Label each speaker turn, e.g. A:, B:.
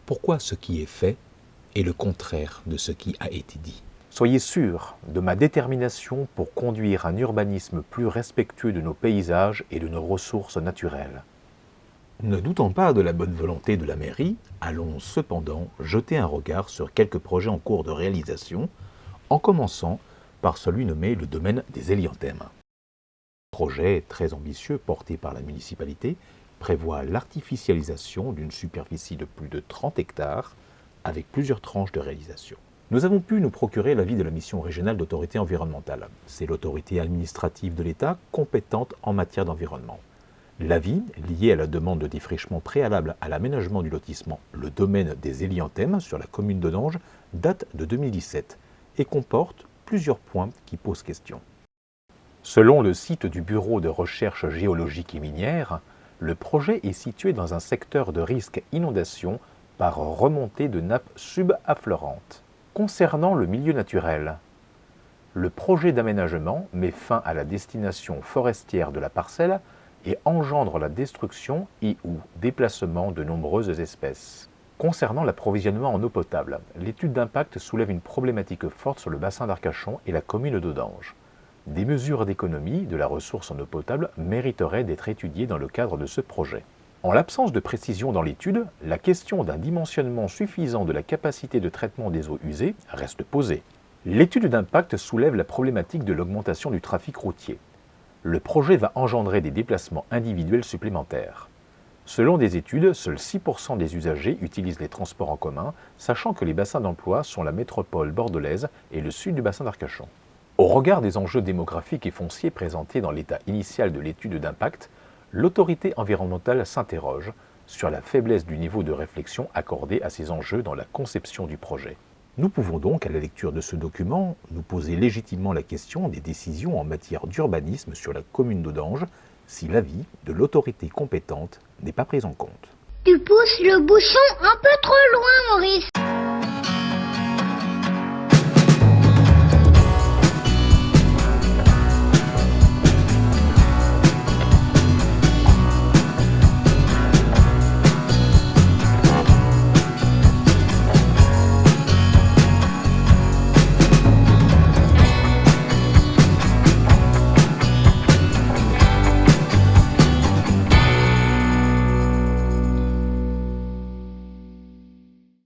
A: Pourquoi ce qui est fait est le contraire de ce qui a été dit?
B: Soyez sûr de ma détermination pour conduire un urbanisme plus respectueux de nos paysages et de nos ressources naturelles.
A: Ne doutant pas de la bonne volonté de la mairie, allons cependant jeter un regard sur quelques projets en cours de réalisation, en commençant par celui nommé le domaine des hélianthèmes. Ce projet très ambitieux porté par la municipalité prévoit l'artificialisation d'une superficie de plus de 30 hectares avec plusieurs tranches de réalisation. Nous avons pu nous procurer l'avis de la mission régionale d'autorité environnementale. C'est l'autorité administrative de l'État compétente en matière d'environnement. L'avis, lié à la demande de défrichement préalable à l'aménagement du lotissement Le Domaine des hélianthèmes sur la commune d'Audange, date de 2017 et comporte plusieurs points qui posent question.
B: Selon le site du Bureau de recherche géologique et minière, le projet est situé dans un secteur de risque inondation par remontée de nappes subaffleurantes. Concernant le milieu naturel, le projet d'aménagement met fin à la destination forestière de la parcelle et engendre la destruction et ou déplacement de nombreuses espèces. Concernant l'approvisionnement en eau potable, l'étude d'impact soulève une problématique forte sur le bassin d'Arcachon et la commune d'Audange. Des mesures d'économie de la ressource en eau potable mériteraient d'être étudiées dans le cadre de ce projet. En l'absence de précision dans l'étude, la question d'un dimensionnement suffisant de la capacité de traitement des eaux usées reste posée. L'étude d'impact soulève la problématique de l'augmentation du trafic routier. Le projet va engendrer des déplacements individuels supplémentaires. Selon des études, seuls 6% des usagers utilisent les transports en commun, sachant que les bassins d'emploi sont la métropole bordelaise et le sud du bassin d'Arcachon. Au regard des enjeux démographiques et fonciers présentés dans l'état initial de l'étude d'impact, l'autorité environnementale s'interroge sur la faiblesse du niveau de réflexion accordé à ces enjeux dans la conception du projet. Nous pouvons donc, à la lecture de ce document, nous poser légitimement la question des décisions en matière d'urbanisme sur la commune d'Audange si l'avis de l'autorité compétente n'est pas pris en compte.
C: Tu pousses le bouchon un peu trop loin, Maurice.